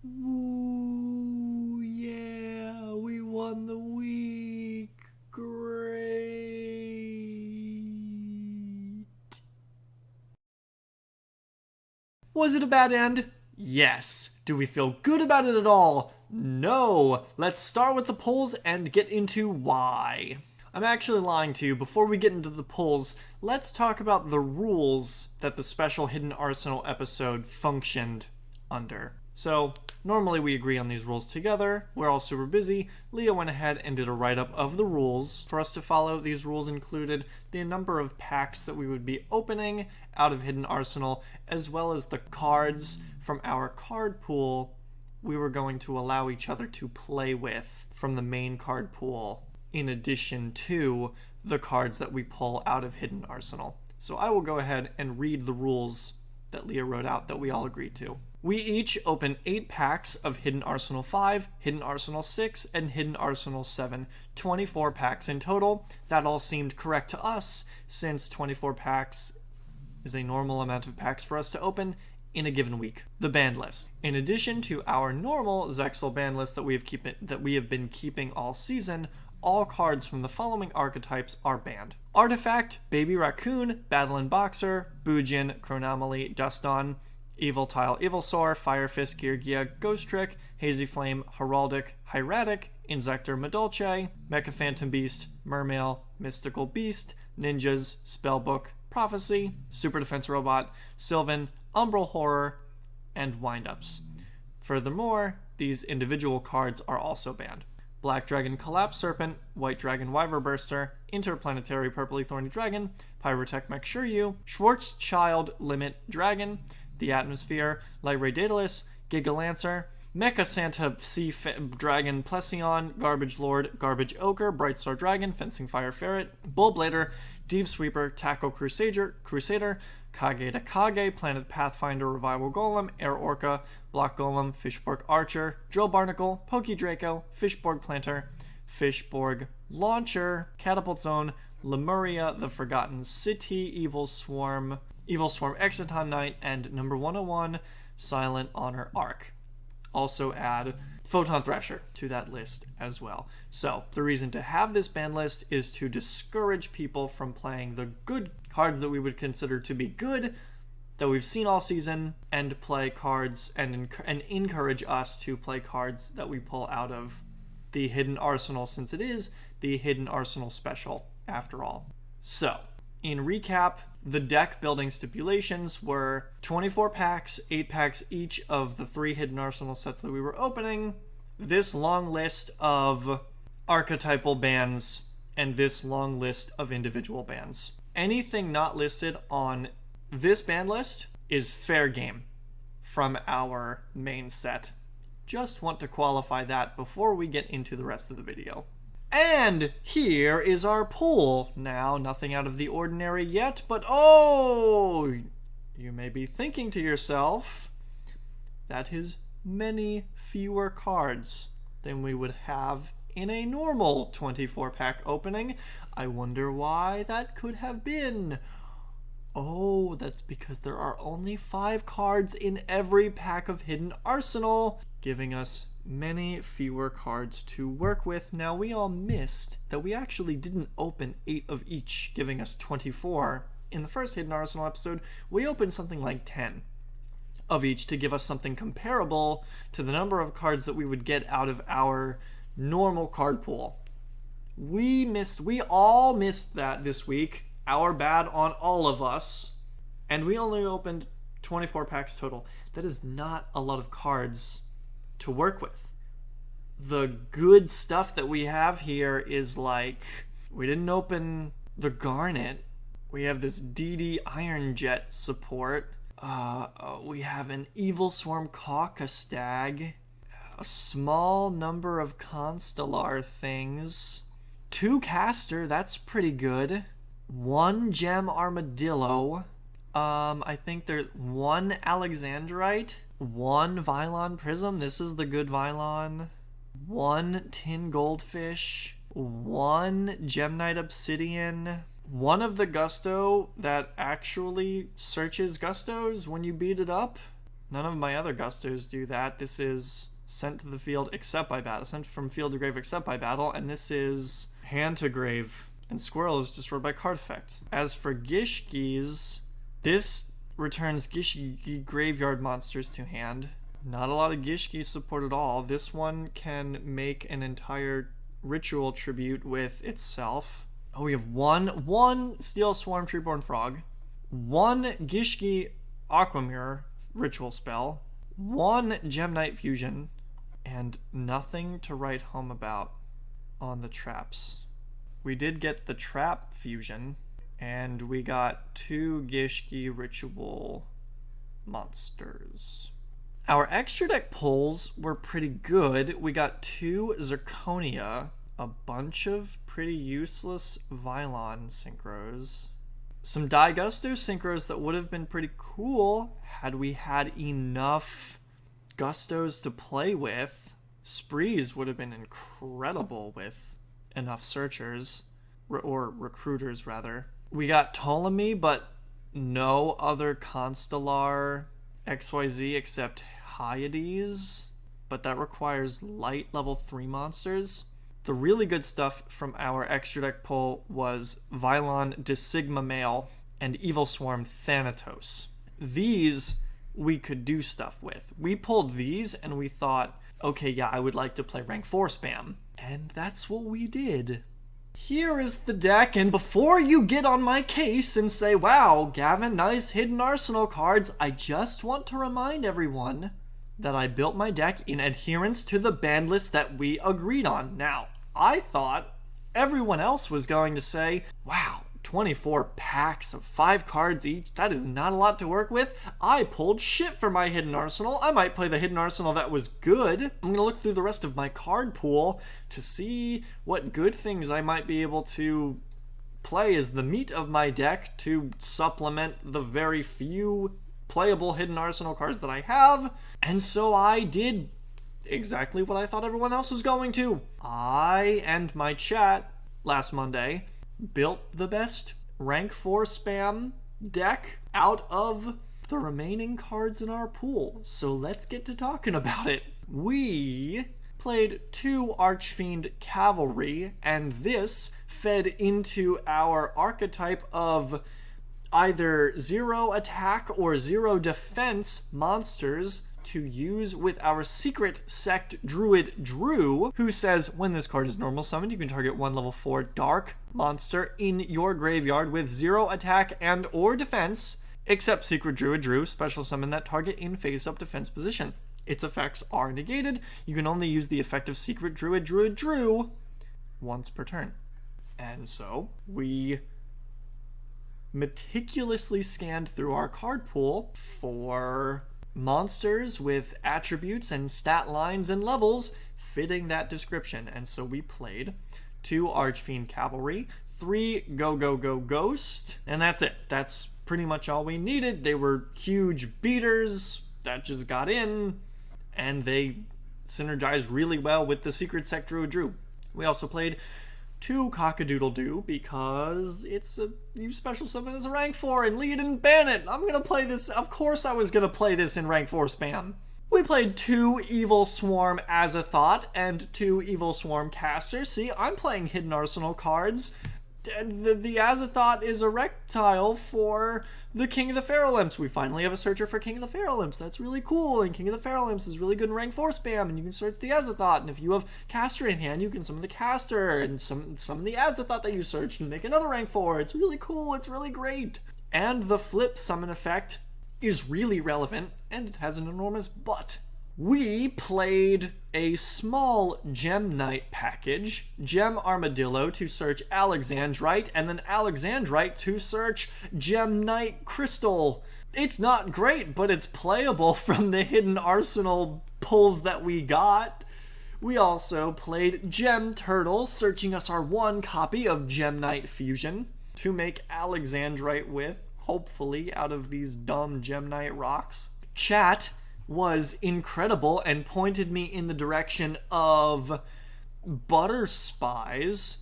Ooh, yeah, we won the week. Great. Was it a bad end? Yes. Do we feel good about it at all? No. Let's start with the polls and get into why. I'm actually lying to you. Before we get into the polls, let's talk about the rules that the special Hidden Arsenal episode functioned under. So, normally we agree on these rules together. We're all super busy. Leah went ahead and did a write-up of the rules for us to follow. These rules included the number of packs that we would be opening out of Hidden Arsenal, as well as the cards from our card pool we were going to allow each other to play with from the main card pool, in addition to the cards that we pull out of Hidden Arsenal. So I will go ahead and read the rules that Leah wrote out that we all agreed to. We each open 8 packs of Hidden Arsenal 5, Hidden Arsenal 6, and Hidden Arsenal 7. 24 packs in total. That all seemed correct to us, since 24 packs is a normal amount of packs for us to open in a given week. The banned list. In addition to our normal Zexal banned list that we have been keeping all season, all cards from the following archetypes are banned: Artifact, Baby Raccoon, Battlein Boxer, Bujin, Chronomaly, Duston, Evil Tile, Evilsaur, Fire Fist, Geargia, Ghost Trick, Hazy Flame, Heraldic, Hieratic, Insector, Madolche, Mecha Phantom Beast, Mermail, Mystical Beast, Ninjas, Spellbook, Prophecy, Super Defense Robot, Sylvan, Umbral Horror, and Windups. Furthermore, these individual cards are also banned: Black Dragon Collapse Serpent, White Dragon Wyverburster, Interplanetary Purpley Thorny Dragon, Pyrotech Mech Shiryu, Schwarzschild Limit Dragon, The Atmosphere, Light Ray Daedalus, Gigalancer, Mecha Santa Sea Dragon Plesion, Garbage Lord, Garbage Ochre, Brightstar Dragon, Fencing Fire Ferret, Bullblader, Deep Sweeper, Tackle Crusader, Kage to Kage, Planet Pathfinder, Revival Golem, Air Orca, Block Golem, Fishborg Archer, Drill Barnacle, Poke Draco, Fishborg Planter, Fishborg Launcher, Catapult Zone, Lemuria, The Forgotten City, Evil Swarm Exciton Knight, and number 101, Silent Honor Arc. Also add Photon Thresher to that list as well. So the reason to have this ban list is to discourage people from playing the good cards that we would consider to be good, that we've seen all season, and play cards and encourage us to play cards that we pull out of the Hidden Arsenal, since it is the Hidden Arsenal special after all. So, in recap, the deck building stipulations were 24 packs, 8 packs each of the 3 Hidden Arsenal sets that we were opening, this long list of archetypal bans, and this long list of individual bans. Anything not listed on this ban list is fair game from our main set. Just want to qualify that before we get into the rest of the video. And here is our pool. Now, nothing out of the ordinary yet, but oh, you may be thinking to yourself, that is many fewer cards than we would have in a normal 24-pack opening. I wonder why that could have been. Oh, that's because there are only 5 cards in every pack of Hidden Arsenal, giving us many fewer cards to work with. Now, we all missed that we actually didn't open 8 of each, giving us 24. In the first Hidden Arsenal episode, we opened something like 10 of each to give us something comparable to the number of cards that we would get out of our normal card pool. We all missed that this week. Our bad on all of us. And we only opened 24 packs total. That is not a lot of cards to work with. The good stuff that we have here is like, we didn't open the Garnet. We have this DD Iron Jet support. We have an Evil Swarm Caucastag. A small number of Constellar things. 2 Caster, that's pretty good. 1 Gem Armadillo. I think there's 1 Alexandrite. 1 Vylon Prism. This is the good Vylon. 1 Tin Goldfish. 1 Gemnite Obsidian. 1 of the Gusto that actually searches Gustos when you beat it up. None of my other Gustos do that. This is sent to the field except by battle. Sent from field to grave except by battle. And this is hand to grave. And Squirrel is destroyed by card effect. As for Gishkis, this returns Gishki graveyard monsters to hand. Not a lot of Gishki support at all. This one can make an entire ritual tribute with itself. Oh, we have one Steel Swarm Treeborn Frog, one Gishki Aquamirror ritual spell, one Gem Knight Fusion, and nothing to write home about on the traps. We did get the Trap Fusion, and we got 2 Gishki ritual monsters. Our extra deck pulls were pretty good. We got 2 Zirconia, a bunch of pretty useless Vylon synchros, some Daigusto synchros that would have been pretty cool had we had enough Gustos to play with. Sprees would have been incredible with enough searchers, or recruiters rather. We got Ptolemy, but no other Constellar XYZ except Hyades, but that requires light level 3 monsters. The really good stuff from our extra deck pull was Vylon Desigma Male and Evil Swarm Thanatos. These we could do stuff with. We pulled these and we thought, okay, yeah, I would like to play rank 4 spam. And that's what we did. Here is the deck, and before you get on my case and say, wow, Gavin, nice hidden arsenal cards, I just want to remind everyone that I built my deck in adherence to the ban list that we agreed on. Now, I thought everyone else was going to say, wow, 24 packs of 5 cards each, that is not a lot to work with. I pulled shit for my hidden arsenal. I might play the hidden arsenal that was good. I'm going to look through the rest of my card pool to see what good things I might be able to play as the meat of my deck to supplement the very few playable hidden arsenal cards that I have. And so I did exactly what I thought everyone else was going to. I and my chat last Monday built the best rank 4 spam deck out of the remaining cards in our pool. So let's get to talking about it. We played 2 Archfiend Cavalry, and this fed into our archetype of either 0 attack or 0 defense monsters to use with our secret sect druid Drew, who says when this card is normal summoned, you can target 1 level 4 dark monster in your graveyard with 0 attack and or defense, except secret druid Drew, special summon that target in face-up defense position. Its effects are negated. You can only use the effect of secret druid Drew once per turn. And so we meticulously scanned through our card pool for monsters with attributes and stat lines and levels fitting that description. And so we played 2 Archfiend Cavalry, 3 Go Go Go Ghost, and that's it. That's pretty much all we needed. They were huge beaters that just got in, and they synergized really well with the Secret Sect Druid Drew. We also played 2 Cockadoodle-Doo because it's a new special summon as a rank 4 and Leah didn't ban it. I'm gonna play this. Of course I was gonna play this in rank 4 spam. We played 2 Evil Swarm Azathoth and 2 Evil Swarm Casters. See, I'm playing Hidden Arsenal cards. The Azathoth is a reptile for the King of the Feral Imps. We finally have a searcher for King of the Feral Imps. That's really cool, and King of the Feral Imps is really good in rank 4 spam, and you can search the Azathoth, and if you have Caster in hand, you can summon the Caster, and summon the Azathoth that you searched, and make another rank 4. It's really cool, it's really great. And the flip summon effect is really relevant, and it has an enormous butt. We played a small Gem Knight package, Gem Armadillo to search Alexandrite, and then Alexandrite to search Gem Knight Crystal. It's not great, but it's playable from the hidden arsenal pulls that we got. We also played Gem Turtle, searching us our 1 copy of Gem Knight Fusion to make Alexandrite with, hopefully, out of these dumb Gem Knight rocks. Chat was incredible and pointed me in the direction of Butter Spies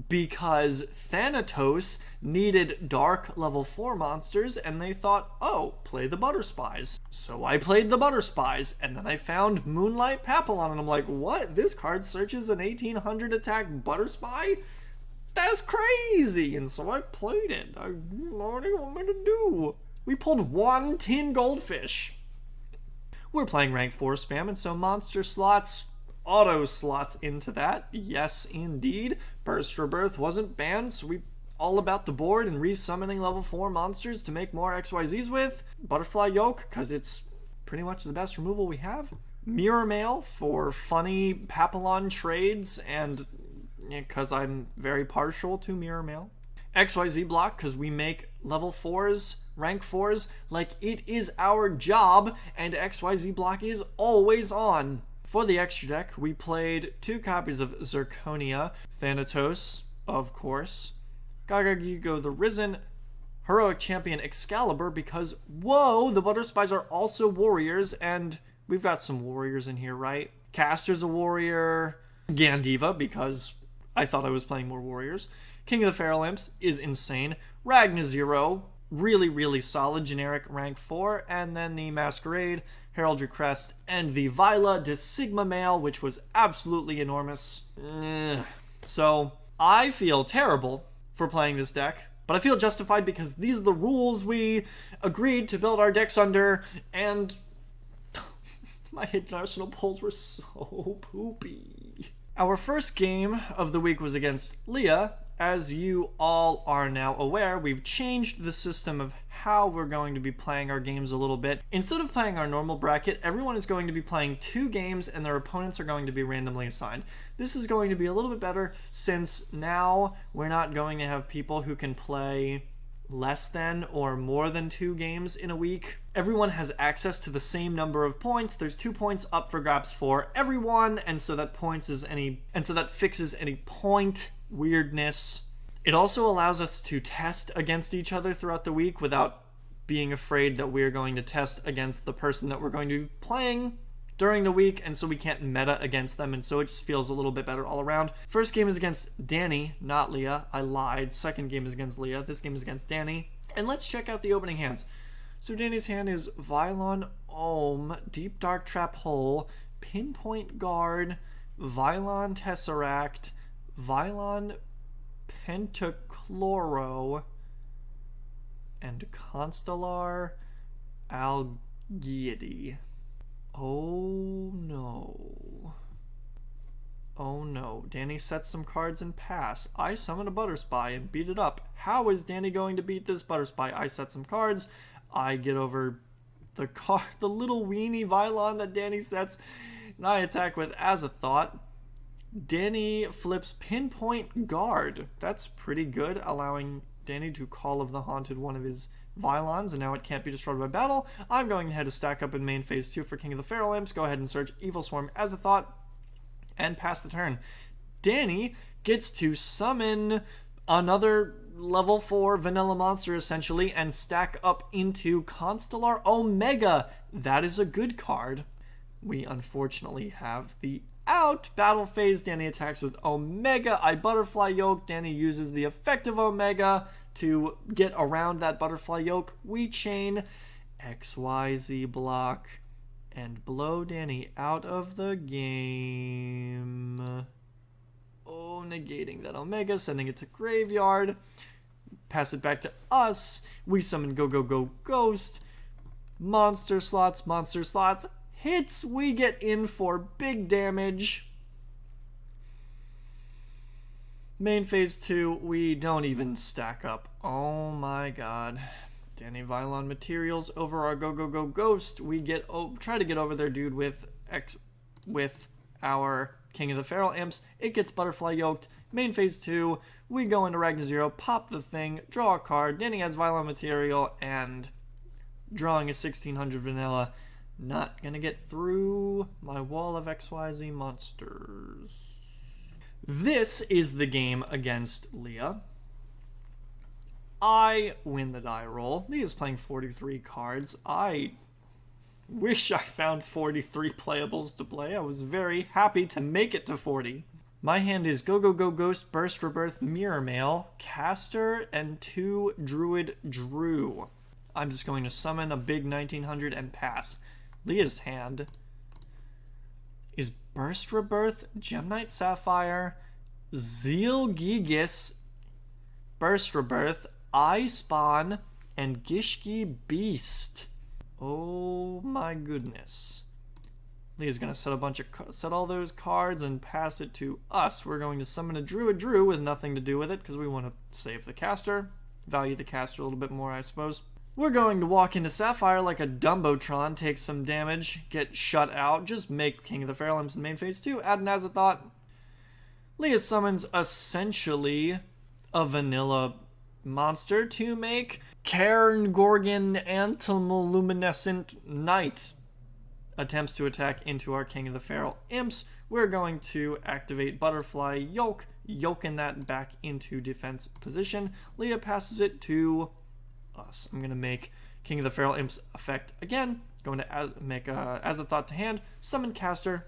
because Thanatos needed dark level 4 monsters, and they thought, oh, play the Butter Spies. So I played the Butter Spies, and then I found Moonlight Papillon, and I'm like, what? This card searches an 1800 attack Butter Spy? That's crazy! And so I played it. I don't know what you want me to do. We pulled 1 tin goldfish. We're playing rank 4 spam, and so monster slots, auto slots into that. Yes, indeed. Burst Rebirth wasn't banned, so we all about the board and resummoning level 4 monsters to make more XYZs with. Butterfly Yolk, because it's pretty much the best removal we have. Mirror Mail for funny Papillon trades, and because I'm very partial to Mirror Mail. XYZ block, because we make level 4s, rank 4s, like it is our job, and XYZ block is always on. For the extra deck, we played 2 copies of Zirconia, Thanatos, of course, Gagagigo the Risen, Heroic Champion Excalibur, because, whoa, the Butter Spies are also warriors, and we've got some warriors in here, right? Caster's a warrior, Gandiva, because I thought I was playing more warriors. King of the Feral Imps is insane. Ragna Zero, really, really solid, generic rank 4. And then the Masquerade, Heraldry Crest, and the Vila de Sigma Mail, which was absolutely enormous. So, I feel terrible for playing this deck, but I feel justified because these are the rules we agreed to build our decks under, and my hidden arsenal pulls were so poopy. Our first game of the week was against Leah. As you all are now aware, we've changed the system of how we're going to be playing our games a little bit. Instead of playing our normal bracket, everyone is going to be playing 2 games and their opponents are going to be randomly assigned. This is going to be a little bit better since now we're not going to have people who can play less than or more than 2 games in a week. Everyone has access to the same number of points. There's 2 points up for grabs for everyone, and so that fixes any point weirdness. It also allows us to test against each other throughout the week without being afraid that we're going to test against the person that we're going to be playing during the week, and so we can't meta against them, and so it just feels a little bit better all around. First game is against Danny, not Leah. I lied. Second game is against Leah. This game is against Danny. And let's check out the opening hands. So Danny's hand is Vylon Ohm, Deep Dark Trap Hole, Pinpoint Guard, Vylon Tesseract, Vylon Pentachloro, and Constellar Algiady. Oh no. Oh no. Danny sets some cards and pass. I summon a Butter Spy and beat it up. How is Danny going to beat this Butter Spy? I set some cards. I get over the little weenie Vylon that Danny sets, and I attack with Azathoth. Danny flips Pinpoint Guard. That's pretty good, allowing Danny to Call of the Haunted one of his Vylons, and now it can't be destroyed by battle. I'm going ahead to stack up in main phase 2 for King of the Feral Imps. Go ahead and search Evil Swarm Azathoth and pass the turn. Danny gets to summon another level 4 vanilla monster, essentially, and stack up into Constellar Omega. That is a good card. We unfortunately have the out battle phase. Danny attacks with Omega. I Butterfly Yoke. Danny uses the effect of Omega to get around that Butterfly Yoke. We chain XYZ block and blow Danny out of the game. Oh, negating that Omega, sending it to graveyard. Pass it back to us. We summon Go Go Go Ghost. Monster slots, monster slots. Hits, we get in for big damage. Main phase 2, we don't even stack up. Oh my god. Danny Vylon materials over our Go Go Go Ghost. We try to get over their dude with our King of the Feral Imps. It gets Butterfly Yoked. Main phase 2, we go into Ragna Zero, pop the thing, draw a card. Danny adds Vylon material, and drawing a 1600 vanilla. Not gonna get through my wall of XYZ monsters. This is the game against Leah. I win the die roll. Leah's playing 43 cards. I wish I found 43 playables to play. I was very happy to make it to 40. My hand is Go Go Go Ghost, Burst Rebirth, Mirror Mail, Caster, and 2 Druid Drew. I'm just going to summon a big 1900 and pass. Leah's hand is Burst Rebirth, Gemnite Sapphire, Zeal Gigas, Burst Rebirth, Eye Spawn, and Gishki Beast. Oh my goodness. Leah's gonna set all those cards and pass it to us. We're going to summon a Druid Drew with nothing to do with it because we want to save the caster, value the caster a little bit more, I suppose. We're going to walk into Sapphire like a Dumbotron, take some damage, get shut out, just make King of the Feral Imps in main phase 2, add an Azathoth. Leah summons essentially a vanilla monster to make Cairn Gorgon Antimoluminescent Knight. Attempts to attack into our King of the Feral Imps. We're going to activate Butterfly Yoke, yoking that back into defense position. Leah passes it to us. I'm going to make King of the Feral Imps effect again. Going to make Azathoth to hand, summon Caster.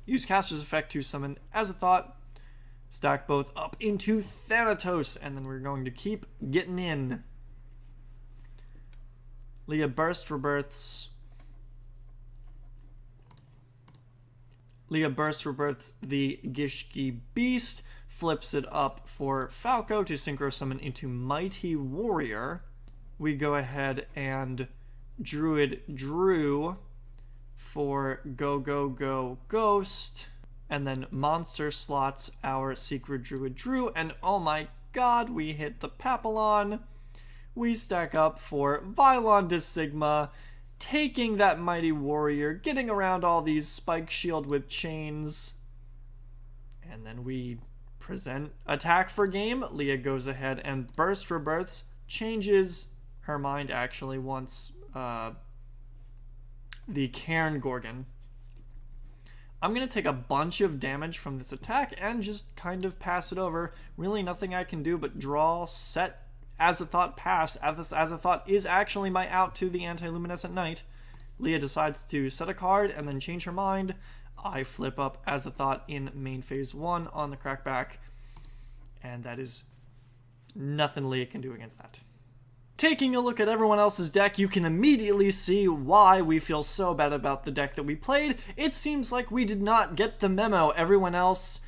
Use Caster's effect to summon Azathoth. Stack both up into Thanatos, and then we're going to keep getting in. Leah Burst Rebirths. Leah Burst Rebirths the Gishki Beast, flips it up for Falco to synchro summon into Mighty Warrior. We go ahead and Druid Drew for Go Go Go Ghost, and then monster slots our Secret Druid Drew, and oh my god, we hit the Papillon. We stack up for Vylon de Sigma, taking that Mighty Warrior, getting around all these Spike Shield with chains, and then we present attack for game. Leah goes ahead and Burst Rebirths, changes her mind actually once the Cairn Gorgon. I'm going to take a bunch of damage from this attack and just kind of pass it over. Really nothing I can do but draw, set, Azathoth, pass. Azathoth is actually my out to the Anti-Luminescent Knight. Leah decides to set a card and then change her mind. I flip up Azathoth in main phase 1 on the crackback, and that is nothing Leah can do against that. Taking a look at everyone else's deck, you can immediately see why we feel so bad about the deck that we played. It seems like we did not get the memo. Everyone else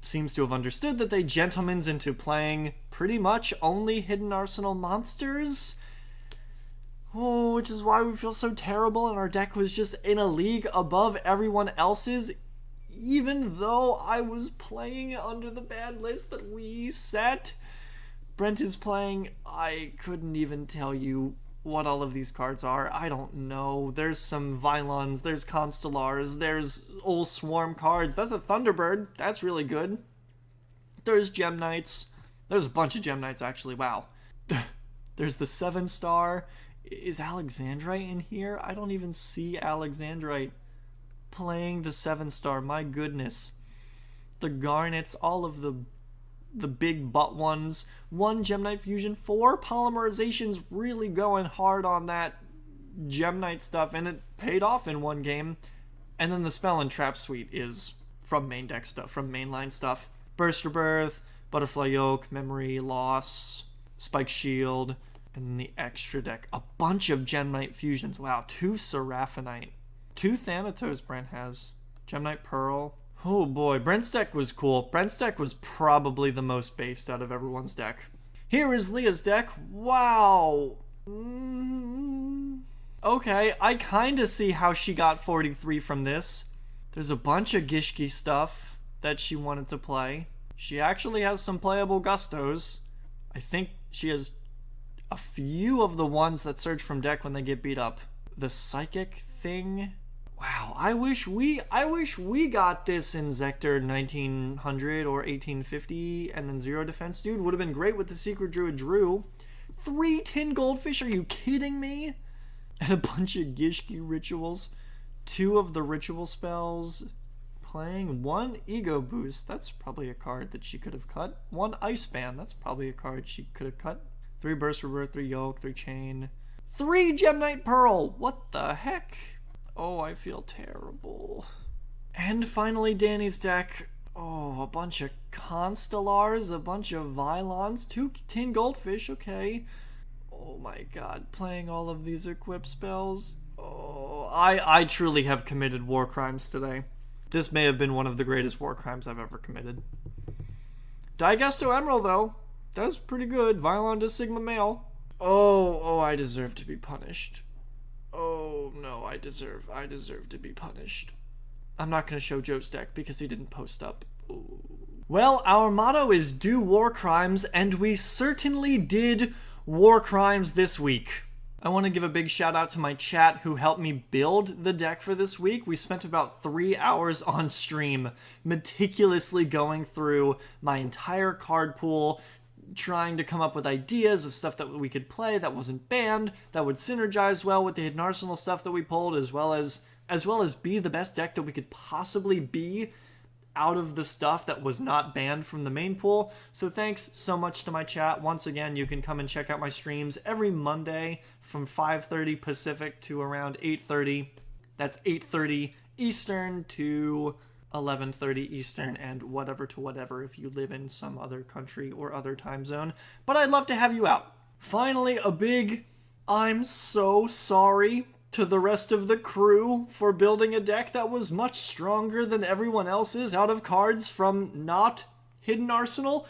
seems to have understood that they gentlemans into playing pretty much only Hidden Arsenal monsters. Oh, which is why we feel so terrible, and our deck was just in a league above everyone else's, even though I was playing under the bad list that we set. Brent is playing, I couldn't even tell you what all of these cards are. I don't know. There's some Vylons, there's Constellars, there's old Swarm cards. That's a Thunderbird. That's really good. There's Gem Knights. There's a bunch of Gem Knights, actually. Wow. There's the 7-star. Is Alexandrite in here? I don't even see Alexandrite playing the 7-star. My goodness. The Garnets, all of the big butt ones. 1 Gem Knight Fusion, 4 Polymerizations, really going hard on that Gem Knight stuff, and it paid off in one game. And then the Spell and Trap Suite is from main deck stuff, from mainline stuff. Burst Rebirth, Butterfly Yoke, Memory Loss, Spike Shield, and then the extra deck. A bunch of Gem Knight Fusions. Wow, 2 Seraphinite. 2 Thanatos Brent has. Gem Knight Pearl. Oh boy, Brent's deck was cool. Brent's deck was probably the most based out of everyone's deck. Here is Leah's deck. Wow. Okay, I kind of see how she got 43 from this. There's a bunch of Gishki stuff that she wanted to play. She actually has some playable Gustos. I think she has a few of the ones that surge from deck when they get beat up. The Psychic thing. Wow, I wish we got this in Zector 1900 or 1850 and then 0 defense, dude. Would have been great with the Secret Druid Drew. 3 tin goldfish, are you kidding me? And a bunch of Gishki rituals. 2 of the ritual spells. Playing 1 ego boost. That's probably a card that she could have cut. 1 ice band. That's probably a card she could have cut. 3 burst rebirth, 3 yoke, 3 chain. 3 Gem Knight Pearl. What the heck? Oh, I feel terrible. And finally, Danny's deck. a bunch of Constellars, a bunch of Vylons, 2 tin goldfish, okay. Oh my god, playing all of these equip spells. Oh, I truly have committed war crimes today. This may have been one of the greatest war crimes I've ever committed. Digesto Emerald, though. That's pretty good. Vylon to Sigma Male. Oh, I deserve to be punished. Oh, no, I deserve to be punished. I'm not going to show Joe's deck because he didn't post up. Ooh. Well, our motto is do war crimes, and we certainly did war crimes this week. I want to give a big shout out to my chat who helped me build the deck for this week. We spent about 3 hours on stream meticulously going through my entire card pool, trying to come up with ideas of stuff that we could play that wasn't banned, that would synergize well with the Hidden Arsenal stuff that we pulled, as well as be the best deck that we could possibly be out of the stuff that was not banned from the main pool. So thanks so much to my chat. Once again, you can come and check out my streams every Monday from 5:30 Pacific to around 8:30. That's 8:30 Eastern to 11:30 Eastern, and whatever to whatever if you live in some other country or other time zone. But I'd love to have you out. Finally, a big I'm so sorry to the rest of the crew for building a deck that was much stronger than everyone else's out of cards from not Hidden Arsenal.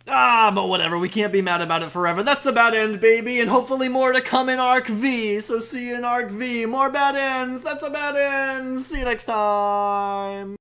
But whatever, we can't be mad about it forever. That's a bad end, baby, and hopefully more to come in Arc V. So see you in Arc V. More bad ends. That's a bad end. See you next time.